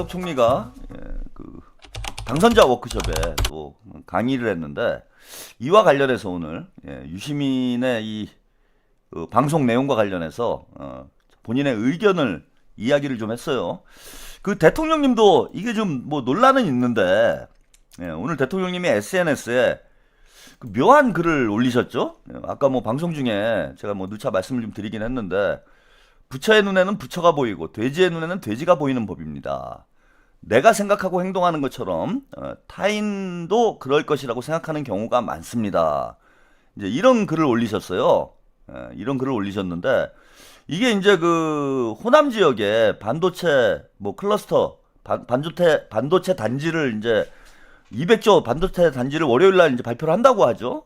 김민석 총리가 그 당선자 워크숍에 또 강의를 했는데 이와 관련해서 오늘 유시민의 이 방송 내용과 관련해서 본인의 의견을 이야기를 좀 했어요. 그 대통령님도 이게 좀 뭐 논란은 있는데 오늘 대통령님이 SNS에 그 묘한 글을 올리셨죠. 아까 뭐 방송 중에 제가 뭐 누차 말씀을 좀 드리긴 했는데 부처의 눈에는 부처가 보이고 돼지의 눈에는 돼지가 보이는 법입니다. 내가 생각하고 행동하는 것처럼 타인도 그럴 것이라고 생각하는 경우가 많습니다. 이제 이런 글을 올리셨어요. 이런 글을 올리셨는데 이게 이제 그 호남 지역에 반도체 뭐 클러스터 반도체 단지를 이제 200조 반도체 단지를 월요일 날 이제 발표를 한다고 하죠.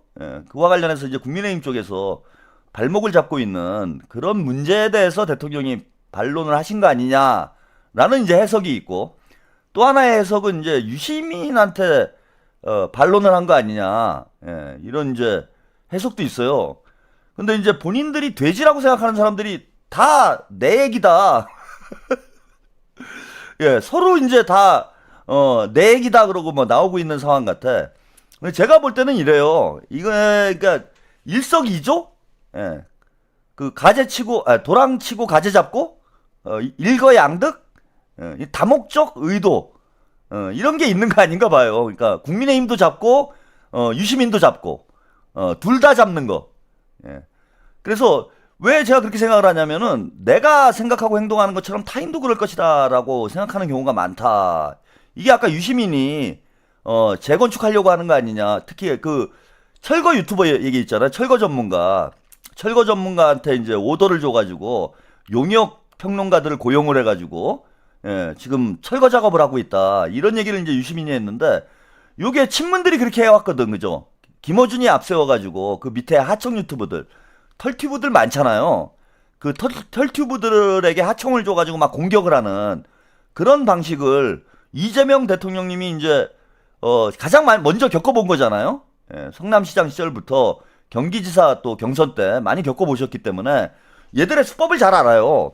그와 관련해서 이제 국민의힘 쪽에서 발목을 잡고 있는 그런 문제에 대해서 대통령이 반론을 하신 거 아니냐라는 이제 해석이 있고, 또 하나의 해석은 이제 유시민한테 반론을 한 거 아니냐, 이런 이제 해석도 있어요. 근데 이제 본인들이 돼지라고 생각하는 사람들이 다 내 얘기다. 예, 서로 이제 다 내 얘기다 그러고 뭐 나오고 있는 상황 같아. 근데 제가 볼 때는 이래요. 이거 그러니까 일석이조? 예. 그 가재 치고 도랑 치고 가재 잡고 일거양득? 이 다목적 의도 이런 게 있는 거 아닌가 봐요. 그러니까 국민의힘도 잡고 유시민도 잡고 둘 다 잡는 거. 예. 그래서 왜 제가 그렇게 생각을 하냐면은 내가 생각하고 행동하는 것처럼 타인도 그럴 것이다라고 생각하는 경우가 많다. 이게 아까 유시민이 재건축하려고 하는 거 아니냐. 특히 그 철거 유튜버 얘기 있잖아요. 철거 전문가한테 이제 오더를 줘가지고 용역 평론가들을 고용을 해가지고 지금 철거 작업을 하고 있다. 이런 얘기를 이제 유시민이 했는데 요게 친문들이 그렇게 해왔거든, 그죠? 김어준이 앞세워가지고 그 밑에 하청 유튜브들, 털튜브들 많잖아요. 그 털튜브들에게 하청을 줘가지고 막 공격을 하는 그런 방식을 이재명 대통령님이 이제 가장 먼저 겪어본 거잖아요. 성남시장 시절부터 경기지사 또 경선 때 많이 겪어보셨기 때문에 얘들의 수법을 잘 알아요.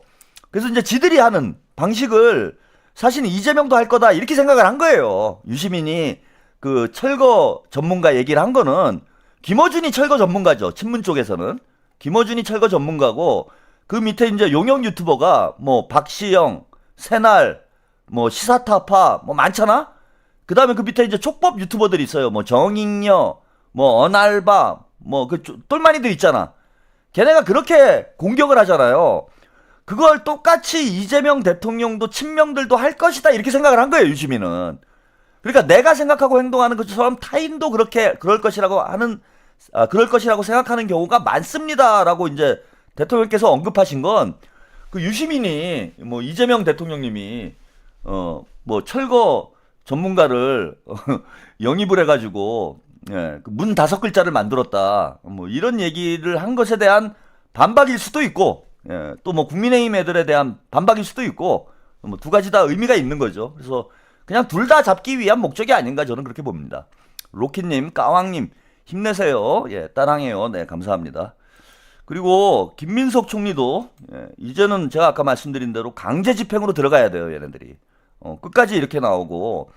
그래서 이제 지들이 하는 방식을 사실 이재명도 할 거다 이렇게 생각을 한 거예요. 유시민이 그 철거 전문가 얘기를 한 거는 김어준이 철거 전문가죠. 친문 쪽에서는 김어준이 철거 전문가고 그 밑에 이제 용역 유튜버가 뭐 박시영, 새날, 뭐 시사타파 뭐 많잖아. 그 다음에 그 밑에 이제 촉법 유튜버들이 있어요. 뭐 정익녀, 뭐 언알바, 뭐 그 똘마니들 있잖아. 걔네가 그렇게 공격을 하잖아요. 그걸 똑같이 이재명 대통령도 친명들도 할 것이다 이렇게 생각을 한 거예요, 유시민은. 그러니까 내가 생각하고 행동하는 것처럼 타인도 그렇게 그럴 것이라고 생각하는 경우가 많습니다라고 이제 대통령께서 언급하신 건 그 유시민이 뭐 이재명 대통령님이 뭐 철거 전문가를 영입을 해가지고 문 5글자를 만들었다. 뭐 이런 얘기를 한 것에 대한 반박일 수도 있고, 또 뭐 국민의힘 애들에 대한 반박일 수도 있고, 뭐 두 가지 다 의미가 있는 거죠. 그래서 그냥 둘 다 잡기 위한 목적이 아닌가 저는 그렇게 봅니다. 로키님, 까왕님 힘내세요. 예, 따랑해요. 네, 감사합니다. 그리고 김민석 총리도 이제는 제가 아까 말씀드린 대로 강제 집행으로 들어가야 돼요, 얘네들이. 끝까지 이렇게 나오고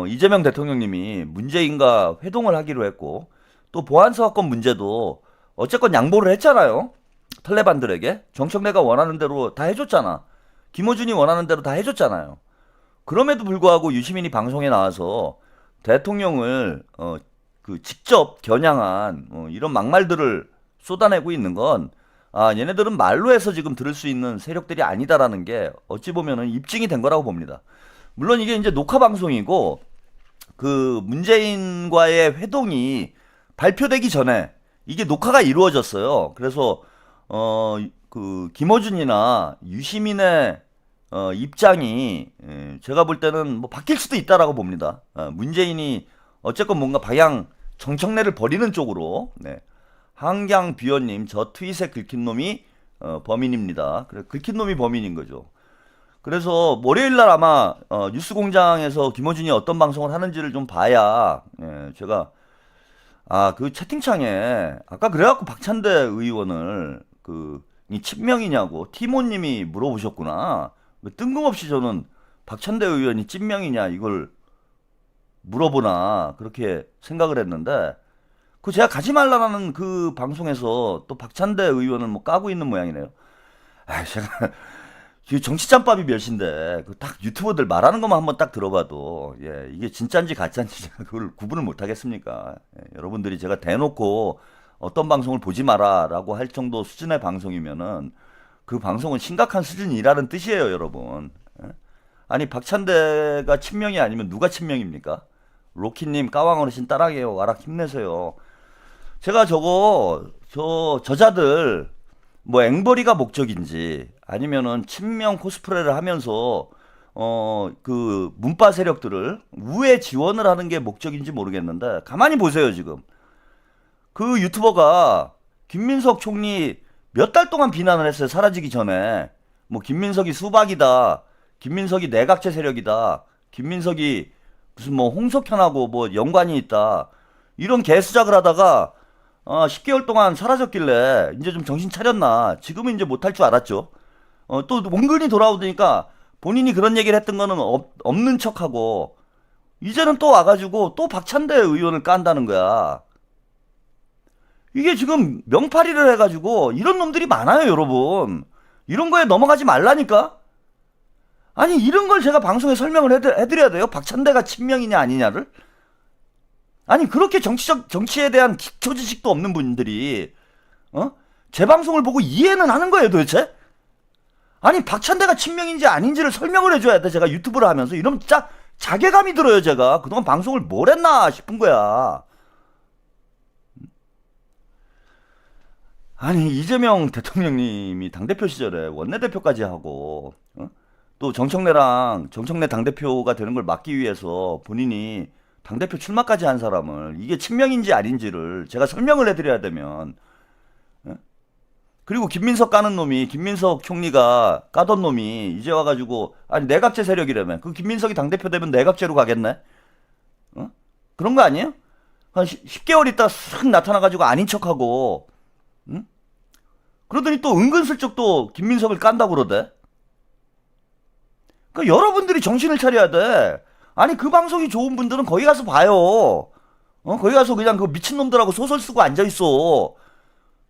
이재명 대통령님이 문재인과 회동을 하기로 했고 또 보안사 사건 문제도 어쨌건 양보를 했잖아요. 탈레반들에게 정청래가 원하는 대로 다 해줬잖아. 김어준이 원하는 대로 다 해줬잖아요. 그럼에도 불구하고 유시민이 방송에 나와서 대통령을 그 직접 겨냥한 이런 막말들을 쏟아내고 있는 건 얘네들은 말로 해서 지금 들을 수 있는 세력들이 아니다라는 게 어찌 보면은 입증이 된 거라고 봅니다. 물론 이게 이제 녹화 방송이고 그 문재인과의 회동이 발표되기 전에 이게 녹화가 이루어졌어요. 그래서 그 김어준이나 유시민의 입장이 제가 볼 때는 뭐 바뀔 수도 있다라고 봅니다. 문재인이 어쨌건 뭔가 방향 정청래를 버리는 쪽으로. 한강 비원님, 저 트윗에 긁힌 놈이 범인입니다. 그래, 긁힌 놈이 범인인 거죠. 그래서 월요일날 아마 뉴스공장에서 김어준이 어떤 방송을 하는지를 좀 봐야 제가 그 채팅창에 아까 그래갖고 박찬대 의원을 이 친명이냐고 티모님이 물어보셨구나. 뜬금없이 저는 박찬대 의원이 찐명이냐 이걸 물어보나 그렇게 생각을 했는데 그 제가 가지 말라는 그 방송에서 또 박찬대 의원을 뭐 까고 있는 모양이네요. 아, 제가 정치 짬밥이 몇인데 그 딱 유튜버들 말하는 것만 한번 딱 들어봐도 예, 이게 진짜인지 가짜인지 제가 그걸 구분을 못 하겠습니까? 예, 여러분들이 제가 대놓고 어떤 방송을 보지 마라라고 할 정도 수준의 방송이면은 그 방송은 심각한 수준이라는 뜻이에요, 여러분. 예? 아니 박찬대가 친명이 아니면 누가 친명입니까? 로키님 까왕 어르신 따라해요. 와락 힘내세요. 제가 저자들 뭐 앵벌이가 목적인지 아니면은 친명 코스프레를 하면서 그 문파 세력들을 우회 지원을 하는 게 목적인지 모르겠는데 가만히 보세요 지금 그 유튜버가 김민석 총리 몇 달 동안 비난을 했어요. 사라지기 전에 뭐 김민석이 수박이다, 김민석이 내각제 세력이다, 김민석이 무슨 뭐 홍석현하고 뭐 연관이 있다 이런 개수작을 하다가 10개월 동안 사라졌길래 이제 좀 정신 차렸나. 지금은 이제 못할 줄 알았죠. 또 원근이 돌아오니까 본인이 그런 얘기를 했던 거는 없는 척하고 이제는 또 와가지고 또 박찬대 의원을 깐다는 거야. 이게 지금 명파리를 해가지고 이런 놈들이 많아요, 여러분. 이런 거에 넘어가지 말라니까. 아니 이런 걸 제가 방송에 설명을 해드려야 돼요. 박찬대가 친명이냐 아니냐를. 아니 그렇게 정치에 대한 기초 지식도 없는 분들이 제 방송을 보고 이해는 하는 거예요 도대체? 아니 박찬대가 친명인지 아닌지를 설명을 해줘야 돼. 제가 유튜브를 하면서 이러면 진짜 자괴감이 들어요. 제가 그동안 방송을 뭘 했나 싶은 거야. 아니 이재명 대통령님이 당대표 시절에 원내대표까지 하고 또 정청래 당대표가 되는 걸 막기 위해서 본인이 당대표 출마까지 한 사람을 이게 친명인지 아닌지를 제가 설명을 해드려야 되면 그리고 김민석 총리가 까던 놈이 이제 와가지고 아니 내각제 세력이라며 그 김민석이 당대표 되면 내각제로 가겠네? 그런 거 아니에요? 한 10개월 있다 쓱 나타나가지고 아닌 척하고 그러더니 또 은근슬쩍 또 김민석을 깐다고 그러대. 그러니까 여러분들이 정신을 차려야 돼. 아니 그 방송이 좋은 분들은 거기 가서 봐요. 거기 가서 그냥 그 미친놈들하고 소설 쓰고 앉아있어.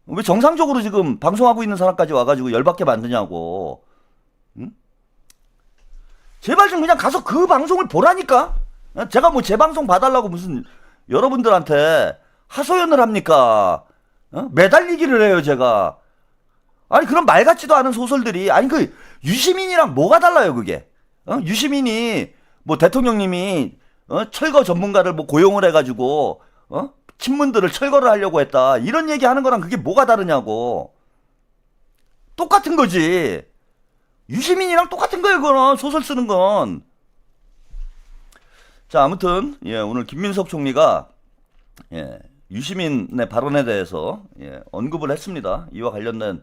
왜 정상적으로 지금 방송하고 있는 사람까지 와가지고 열받게 만드냐고. 응? 제발 좀 그냥 가서 그 방송을 보라니까. 제가 뭐 제 방송 봐달라고 무슨 여러분들한테 하소연을 합니까? 매달리기를 해요 제가. 아니 그런 말 같지도 않은 소설들이 아니 그 유시민이랑 뭐가 달라요 그게? 유시민이 뭐 대통령님이 철거 전문가를 뭐 고용을 해가지고 친문들을 철거를 하려고 했다 이런 얘기 하는 거랑 그게 뭐가 다르냐고. 똑같은 거지. 유시민이랑 똑같은 거예요 그거는 소설 쓰는 건. 자 아무튼 예 오늘 김민석 총리가 예 유시민의 발언에 대해서 예 언급을 했습니다. 이와 관련된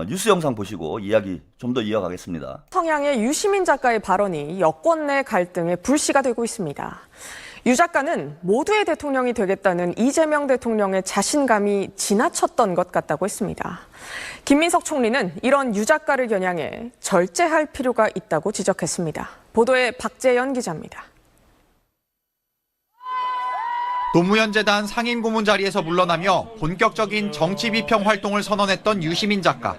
뉴스 영상 보시고 이야기 좀 더 이어가겠습니다. 성향의 유시민 작가의 발언이 여권 내 갈등의 불씨가 되고 있습니다. 유 작가는 모두의 대통령이 되겠다는 이재명 대통령의 자신감이 지나쳤던 것 같다고 했습니다. 김민석 총리는 이런 유 작가를 겨냥해 절제할 필요가 있다고 지적했습니다. 보도에 박재연 기자입니다. 노무현 재단 상임 고문 자리에서 물러나며 본격적인 정치 비평 활동을 선언했던 유시민 작가.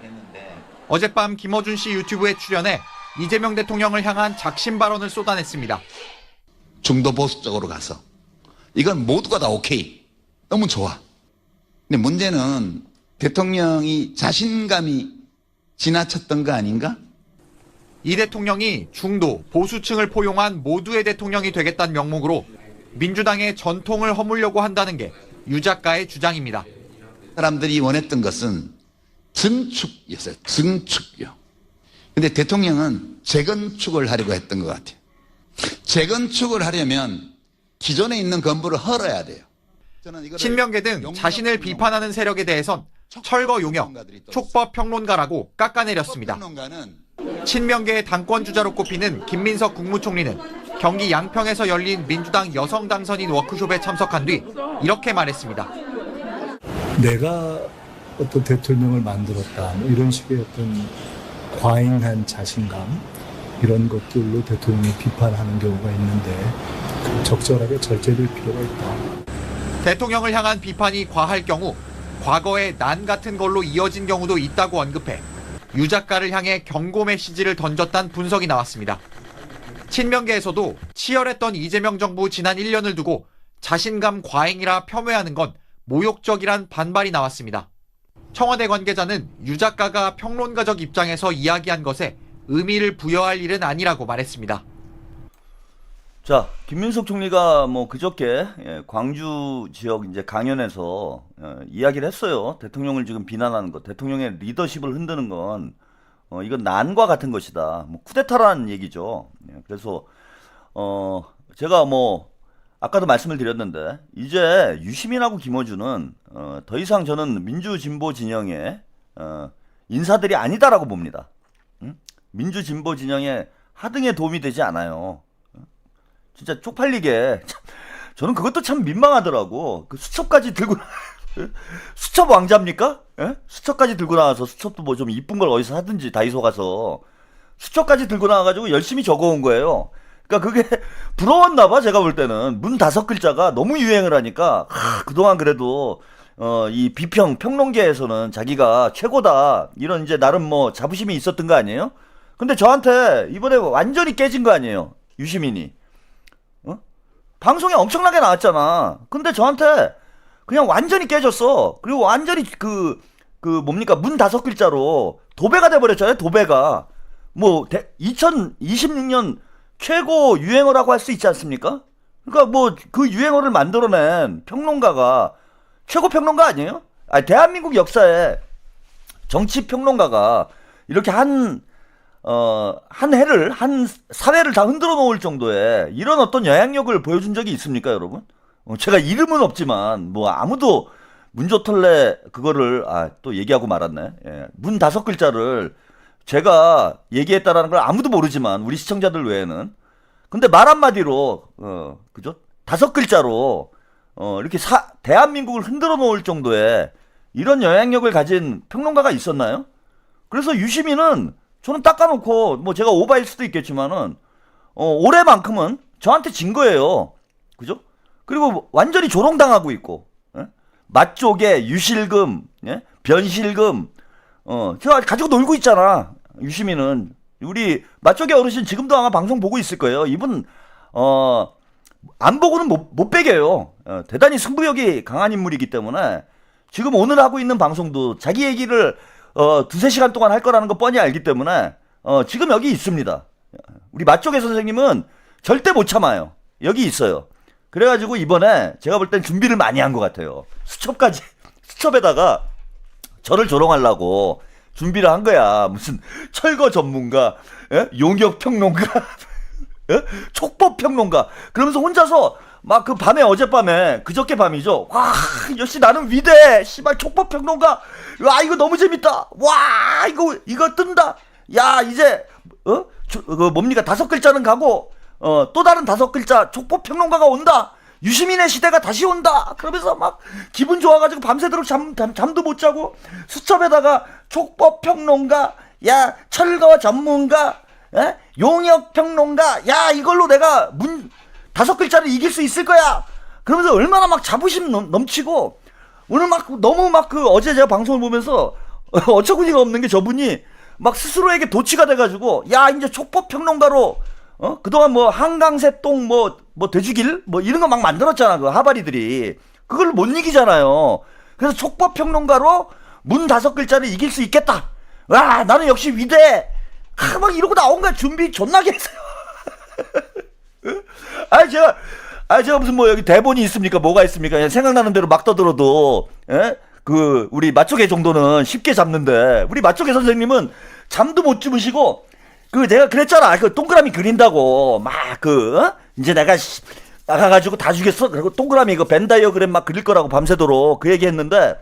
어젯밤 김어준 씨 유튜브에 출연해 이재명 대통령을 향한 작심 발언을 쏟아냈습니다. 중도 보수 쪽으로 가서 이건 모두가 다 오케이. 너무 좋아. 근데 문제는 대통령이 자신감이 지나쳤던 거 아닌가? 이 대통령이 중도 보수층을 포용한 모두의 대통령이 되겠다는 명목으로 민주당의 전통을 허물려고 한다는 게 유 작가의 주장입니다. 사람들이 원했던 것은 증축이었어요. 증축이요. 근데 대통령은 재건축을 하려고 했던 것 같아요. 재건축을 하려면 기존에 있는 건물을 헐어야 돼요. 친명계 등 자신을 비판하는 세력에 대해선 철거 용역, 촉법 평론가라고 깎아내렸습니다. 친명계의 당권주자로 꼽히는 김민석 국무총리는 경기 양평에서 열린 민주당 여성 당선인 워크숍에 참석한 뒤 이렇게 말했습니다. 내가 어떤 대통령을 만들었다 뭐 이런 식의 어떤 과잉한 자신감 이런 것들로 대통령을 비판하는 경우가 있는데 적절하게 절제될 필요가 있다. 대통령을 향한 비판이 과할 경우 과거의 난 같은 걸로 이어진 경우도 있다고 언급해 유 작가를 향해 경고 메시지를 던졌다는 분석이 나왔습니다. 친명계에서도 치열했던 이재명 정부 지난 1년을 두고 자신감 과잉이라 폄훼하는 건 모욕적이란 반발이 나왔습니다. 청와대 관계자는 유 작가가 평론가적 입장에서 이야기한 것에 의미를 부여할 일은 아니라고 말했습니다. 자, 김민석 총리가 뭐 그저께 광주 지역 이제 강연에서 이야기를 했어요. 대통령을 지금 비난하는 것, 대통령의 리더십을 흔드는 건 이건 난과 같은 것이다. 뭐 쿠데타라는 얘기죠. 그래서 제가 뭐 아까도 말씀을 드렸는데 이제 유시민하고 김어준은 더 이상 저는 민주진보 진영의 인사들이 아니다라고 봅니다. 민주진보 진영의 하등에 도움이 되지 않아요. 진짜 쪽팔리게. 저는 그것도 참 민망하더라고. 그 수첩까지 들고 수첩 왕자입니까? 예? 수첩까지 들고 나와서 수첩도 뭐 좀 이쁜 걸 어디서 사든지 다이소 가서 수첩까지 들고 나와가지고 열심히 적어온 거예요. 그러니까 그게 부러웠나 봐. 제가 볼 때는 문 5글자가 너무 유행을 하니까 그동안 그래도 이 비평 평론계에서는 자기가 최고다 이런 이제 나름 뭐 자부심이 있었던 거 아니에요? 근데 저한테 이번에 완전히 깨진 거 아니에요? 유시민이. 방송에 엄청나게 나왔잖아. 근데 저한테 그냥 완전히 깨졌어. 그리고 완전히 뭡니까? 문 5글자로 도배가 돼버렸잖아요. 도배가. 뭐, 2026년 최고 유행어라고 할 수 있지 않습니까? 그러니까 뭐, 그 유행어를 만들어낸 평론가가 최고 평론가 아니에요? 아니, 대한민국 역사에 정치 평론가가 이렇게 한 사회를 다 흔들어 놓을 정도의 이런 어떤 영향력을 보여준 적이 있습니까, 여러분? 제가 이름은 없지만, 뭐, 아무도 문조털레 그거를, 또 얘기하고 말았네. 예. 문 5글자를 제가 얘기했다라는 걸 아무도 모르지만, 우리 시청자들 외에는. 근데 말 한마디로, 그죠? 5글자로, 이렇게 대한민국을 흔들어 놓을 정도의 이런 영향력을 가진 평론가가 있었나요? 그래서 유시민은 저는 닦아놓고 뭐 제가 오바일 수도 있겠지만은 올해만큼은 저한테 진 거예요. 그죠? 그리고 완전히 조롱당하고 있고 맛조개, 유실금, 변실금 제가 가지고 놀고 있잖아. 유시민은 우리 맛조개 어르신 지금도 아마 방송 보고 있을 거예요. 이분 안 보고는 못 빼겨요. 대단히 승부욕이 강한 인물이기 때문에 지금 오늘 하고 있는 방송도 자기 얘기를 2-3시간 동안 할 거라는 거 뻔히 알기 때문에 지금 여기 있습니다. 우리 맛조개 선생님은 절대 못 참아요. 여기 있어요. 그래가지고 이번에 제가 볼 땐 준비를 많이 한 것 같아요. 수첩에다가 저를 조롱하려고 준비를 한 거야. 무슨 철거 전문가, 용역 평론가, 촉법 평론가. 그러면서 혼자서 막 그 밤에 어젯밤에 그저께 밤이죠. 와 역시 나는 위대해. 씨발 촉법 평론가. 와 이거 너무 재밌다. 와 이거 뜬다. 야 이제 뭡니까 5글자는 가고 또 다른 5글자 촉법 평론가가 온다. 유시민의 시대가 다시 온다. 그러면서 막 기분 좋아가지고 밤새도록 잠도 못 자고 수첩에다가 촉법 평론가, 야 철거 전문가, 용역 평론가, 야 이걸로 내가 5글자를 이길 수 있을 거야. 그러면서 얼마나 막 자부심 넘치고 오늘 막 너무 막 어제 제가 방송을 보면서 어처구니가 없는 게 저분이 막 스스로에게 도취가 돼가지고 야 이제 촉법 평론가로 그동안 뭐 한강새똥 뭐 돼지길 뭐 이런 거 막 만들었잖아. 그 하바리들이 그걸 못 이기잖아요. 그래서 촉법 평론가로 문 5글자를 이길 수 있겠다. 와 나는 역시 위대해. 막 이러고 나온 거야. 준비 존나게 했어요. 제가 무슨 뭐 여기 대본이 있습니까? 뭐가 있습니까? 그냥 생각나는 대로 막 떠들어도, 우리 맛조개 정도는 쉽게 잡는데, 우리 맛조개 선생님은 잠도 못 주무시고, 내가 그랬잖아. 동그라미 그린다고, 이제 내가 나가가지고 다 주겠어? 그리고 동그라미 벤 다이어그램 막 그릴 거라고 밤새도록 그 얘기 했는데,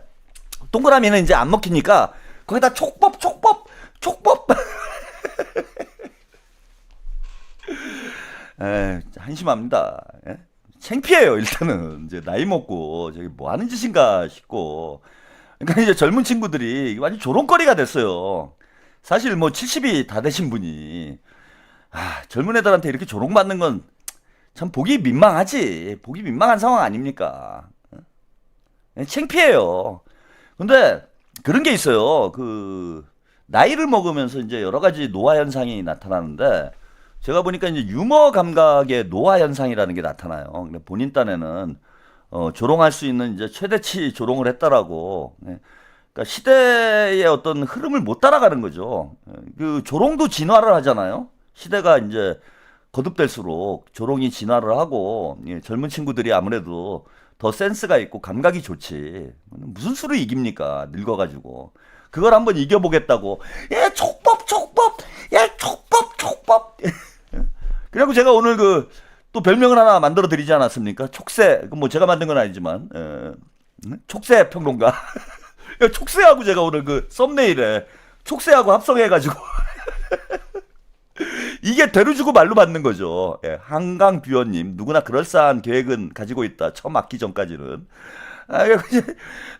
동그라미는 이제 안 먹히니까, 거기다 촉법. 한심합니다. 창피해요. 일단은 이제 나이 먹고 저기 뭐 하는 짓인가 싶고, 그러니까 이제 젊은 친구들이 완전 조롱거리가 됐어요. 사실 뭐 70이 다 되신 분이 젊은 애들한테 이렇게 조롱받는 건 참 보기 민망하지. 보기 민망한 상황 아닙니까? 창피해요. 근데 그런 게 있어요. 그 나이를 먹으면서 이제 여러 가지 노화 현상이 나타나는데 제가 보니까 이제 유머 감각의 노화 현상이라는 게 나타나요. 근데 본인 딴에는 조롱할 수 있는 이제 최대치 조롱을 했다라고. 그러니까 시대의 어떤 흐름을 못 따라가는 거죠. 그 조롱도 진화를 하잖아요. 시대가 이제 거듭될수록 조롱이 진화를 하고 젊은 친구들이 아무래도 더 센스가 있고 감각이 좋지. 무슨 수로 이깁니까? 늙어가지고. 그걸 한번 이겨보겠다고. 예, 촉법. 예, 촉법. 그래갖고 제가 오늘 또 별명을 하나 만들어 드리지 않았습니까? 촉새. 뭐 제가 만든 건 아니지만, 촉새 평론가. 촉새하고 제가 오늘 썸네일에 촉새하고 합성해가지고. 이게 되루주고 말로 받는 거죠. 예, 한강뷰어님, 누구나 그럴싸한 계획은 가지고 있다. 처음 맞기 전까지는.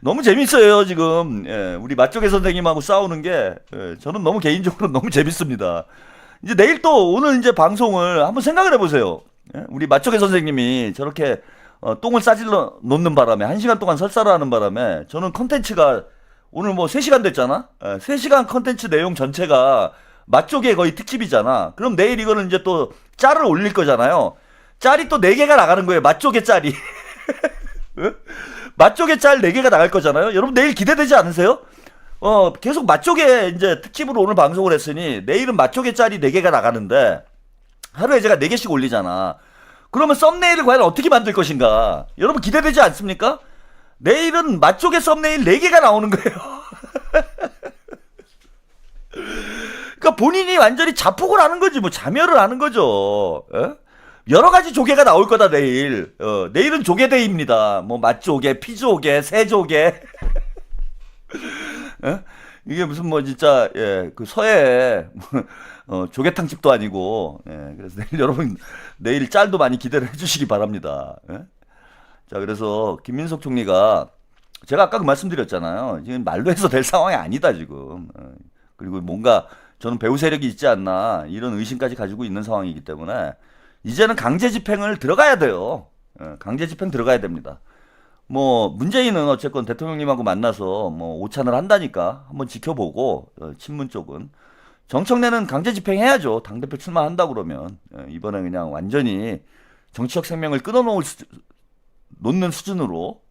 너무 재밌어요, 지금. 예, 우리 맛조개 선생님하고 싸우는 게, 저는 너무 개인적으로 너무 재밌습니다. 이제 내일 또 오늘 이제 방송을 한번 생각을 해보세요. 예? 우리 맛조개 선생님이 저렇게 똥을 싸질러 놓는 바람에 1시간 동안 설사를 하는 바람에 저는 컨텐츠가 오늘 뭐 3시간 됐잖아? 3시간 컨텐츠 내용 전체가 맛조개 거의 특집이잖아. 그럼 내일 이거는 이제 또 짤을 올릴 거잖아요. 짤이 또 4개가 나가는 거예요. 맛조개 짤이. 맛조개 짤 4개가 나갈 거잖아요. 여러분 내일 기대되지 않으세요? 계속 맛조개 이제 특집으로 오늘 방송을 했으니 내일은 맛조개 짤이 4개가 나가는데 하루에 제가 4개씩 올리잖아. 그러면 썸네일을 과연 어떻게 만들 것인가? 여러분 기대되지 않습니까? 내일은 맛조개 썸네일 4개가 나오는 거예요. 그러니까 본인이 완전히 자폭을 하는 거지, 뭐 자멸을 하는 거죠. 에? 여러 가지 조개가 나올 거다 내일. 내일은 조개데이입니다. 뭐 맛조개, 피조개, 새조개. 이게 무슨 뭐 진짜 그 서해 조개탕 집도 아니고. 그래서 내일 여러분 내일 짤도 많이 기대를 해주시기 바랍니다. 자, 그래서 김민석 총리가 제가 아까 그 말씀드렸잖아요. 지금 말로 해서 될 상황이 아니다 지금. 그리고 뭔가 저는 배후 세력이 있지 않나 이런 의심까지 가지고 있는 상황이기 때문에 이제는 강제 집행을 들어가야 돼요. 강제 집행 들어가야 됩니다. 뭐 문재인은 어쨌건 대통령님하고 만나서 뭐 오찬을 한다니까 한번 지켜보고 친문 쪽은 정청래는 강제 집행해야죠. 당대표 출마한다 그러면 이번에 그냥 완전히 정치적 생명을 놓는 수준으로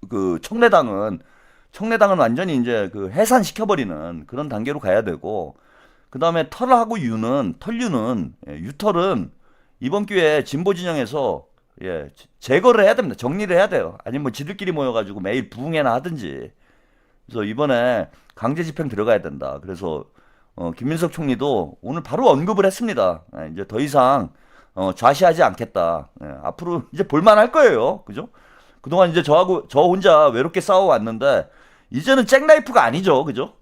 그 청래당은 완전히 이제 해산시켜버리는 그런 단계로 가야 되고, 그 다음에 털유는 이번 기회에 진보 진영에서 제거를 해야 됩니다. 정리를 해야 돼요. 아니면 뭐 지들끼리 모여가지고 매일 부흥회나 하든지. 그래서 이번에 강제 집행 들어가야 된다. 그래서 김민석 총리도 오늘 바로 언급을 했습니다. 이제 더 이상 좌시하지 않겠다. 앞으로 이제 볼만할 거예요. 그죠? 그동안 이제 저 혼자 외롭게 싸워왔는데 이제는 잭나이프가 아니죠. 그죠?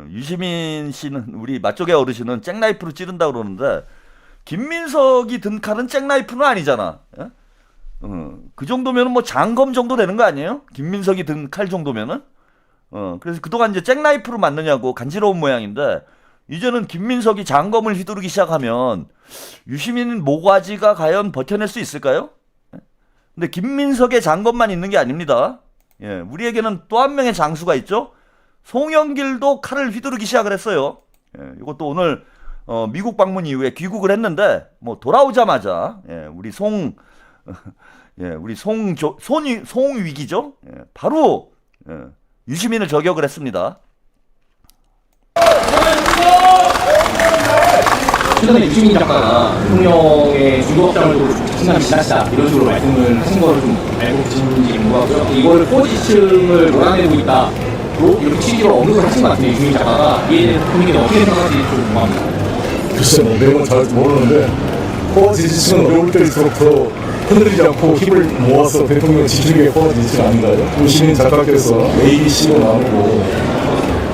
유시민 씨는, 우리 맛조개 어르신은 잭나이프로 찌른다 그러는데 김민석이 든 칼은 잭나이프는 아니잖아. 그 정도면은 뭐 장검 정도 되는 거 아니에요? 김민석이 든 칼 정도면은? 그래서 그동안 이제 잭나이프로 맞느냐고 간지러운 모양인데 이제는 김민석이 장검을 휘두르기 시작하면 유시민 모가지가 과연 버텨낼 수 있을까요? 근데 김민석의 장검만 있는 게 아닙니다. 우리에게는 또 한 명의 장수가 있죠. 송영길도 칼을 휘두르기 시작을 했어요. 이것도 오늘 미국 방문 이후에 귀국을 했는데 뭐 돌아오자마자 우리 송위기죠. 바로 유시민을 저격을 했습니다. 최근에 유시민 작가가 대통령의 중도업장을 두고 자신감이 지나치다 이런 식으로 말씀을 하신 거를 좀 알고 계신지 궁금하고요. 이거를 포지층을 몰아내고 있다. 또 이렇게 취지로 언급을 하신 것 같은데 유시민 작가가 이에 대해서 본인이 어떻게 생각하실지 좀 궁금합니다. 글쎄 뭐 내용은 잘 모르는데 코어 지지층은 어려울 때일수록 더 흔들리지 않고 힘을 모아서 대통령 지지층에 코어 지지층 아닌가요? 유시민 작가께서 ABC로 나누고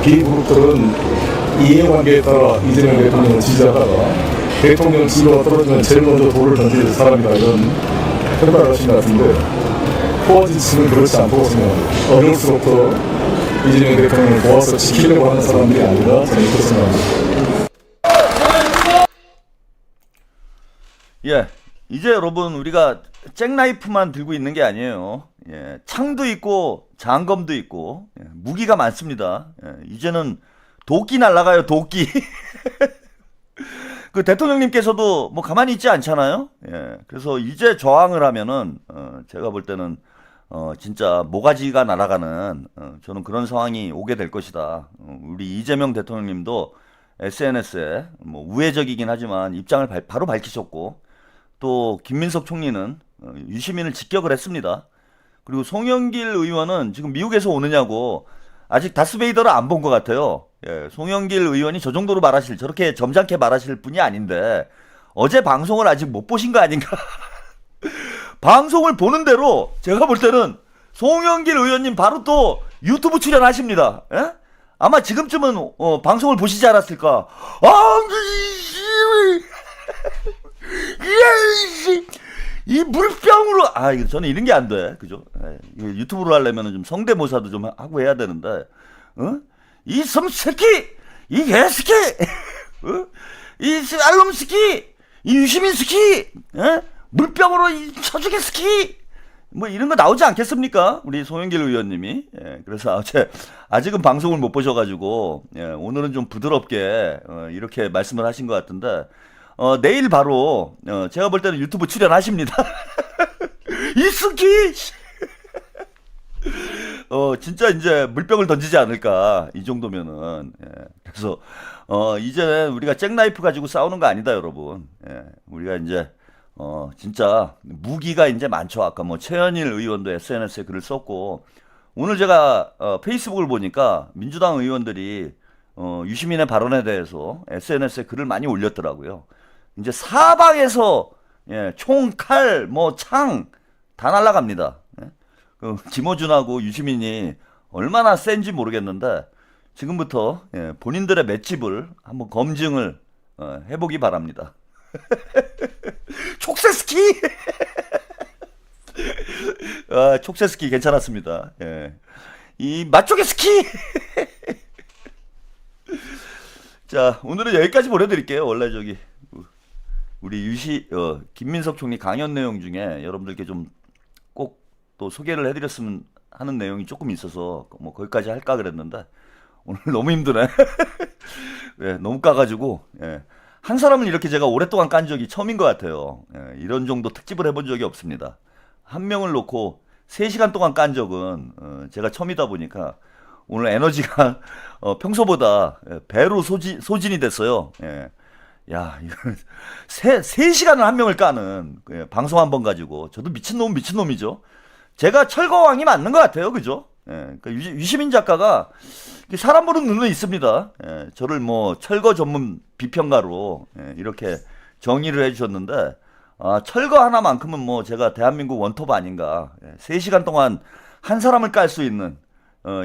비그룹들은 이해관계에 따라 이재명 대통령을 지지하다가 대통령 지지가 떨어지면 제일 먼저 돌을 던질 사람이다 이런 평가를 하신 것 같은데 코어 지지층은 그렇지 않다고 생각합니다. 어려울수록 더 이재명 대통령을 모아서 지키려고 하는 사람들이 아니라 저는 그렇게 생각합니다. 예, 이제 여러분 우리가 잭나이프만 들고 있는 게 아니에요. 예, 창도 있고 장검도 있고 무기가 많습니다. 이제는 도끼 날라가요, 도끼. 그 대통령님께서도 뭐 가만히 있지 않잖아요. 그래서 이제 저항을 하면은 제가 볼 때는 진짜 모가지가 날아가는 저는 그런 상황이 오게 될 것이다. 우리 이재명 대통령님도 SNS에 뭐 우회적이긴 하지만 입장을 바로 밝히셨고 또 김민석 총리는 유시민을 직격을 했습니다. 그리고 송영길 의원은 지금 미국에서 오느냐고 아직 다스베이더를 안 본 것 같아요. 송영길 의원이 저 정도로 저렇게 점잖게 말하실 분이 아닌데 어제 방송을 아직 못 보신 거 아닌가? 방송을 보는 대로 제가 볼 때는 송영길 의원님 바로 또 유튜브 출연하십니다. 예? 아마 지금쯤은 방송을 보시지 않았을까? 이 물병으로 이거 저는 이런 게 안 돼, 그죠? 이거 유튜브로 하려면 좀 성대모사도 좀 하고 해야 되는데, 이 섬새끼, 이 개새끼, 이 알놈새끼, 이 유시민새끼, 물병으로 이 쳐주겠새끼. 뭐 이런 거 나오지 않겠습니까? 우리 송영길 의원님이. 그래서 아직은 방송을 못 보셔가지고 오늘은 좀 부드럽게 이렇게 말씀을 하신 것 같은데 내일 바로 제가 볼 때는 유튜브 출연하십니다. 이 새끼. 진짜 이제 물병을 던지지 않을까 이 정도면은. 그래서 이제는 우리가 잭나이프 가지고 싸우는 거 아니다, 여러분. 우리가 이제 진짜 무기가 이제 많죠. 아까 뭐 최현일 의원도 SNS에 글을 썼고 오늘 제가 페이스북을 보니까 민주당 의원들이 유시민의 발언에 대해서 SNS에 글을 많이 올렸더라고요. 이제 사방에서 총, 칼, 뭐 창 다 날아갑니다. 김어준하고 유시민이 얼마나 센지 모르겠는데 지금부터 본인들의 맷집을 한번 검증을 해보기 바랍니다. 촉새스키! 촉새스키 괜찮았습니다. 이 맛조개 스키! 자, 오늘은 여기까지 보내드릴게요. 원래 우리 김민석 총리 강연 내용 중에 여러분들께 좀 꼭 또 소개를 해드렸으면 하는 내용이 조금 있어서 뭐 거기까지 할까 그랬는데 오늘 너무 힘드네. 너무 까가지고 한 사람을 이렇게 제가 오랫동안 깐 적이 처음인 것 같아요. 이런 정도 특집을 해본 적이 없습니다. 한 명을 놓고 3시간 동안 깐 적은 제가 처음이다 보니까 오늘 에너지가 평소보다 배로 소진이 됐어요. 야, 이거 3시간을 한 명을 까는 방송 한 번 가지고 저도 미친놈이죠. 제가 철거왕이 맞는 것 같아요. 그죠? 그러니까 유시민 작가가 사람 보는 눈은 있습니다. 저를 뭐 철거 전문 비평가로 이렇게 정의를 해주셨는데 철거 하나만큼은 뭐 제가 대한민국 원톱 아닌가. 3시간 동안 한 사람을 깔 수 있는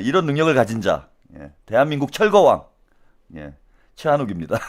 이런 능력을 가진 자, 대한민국 철거왕 최한욱입니다.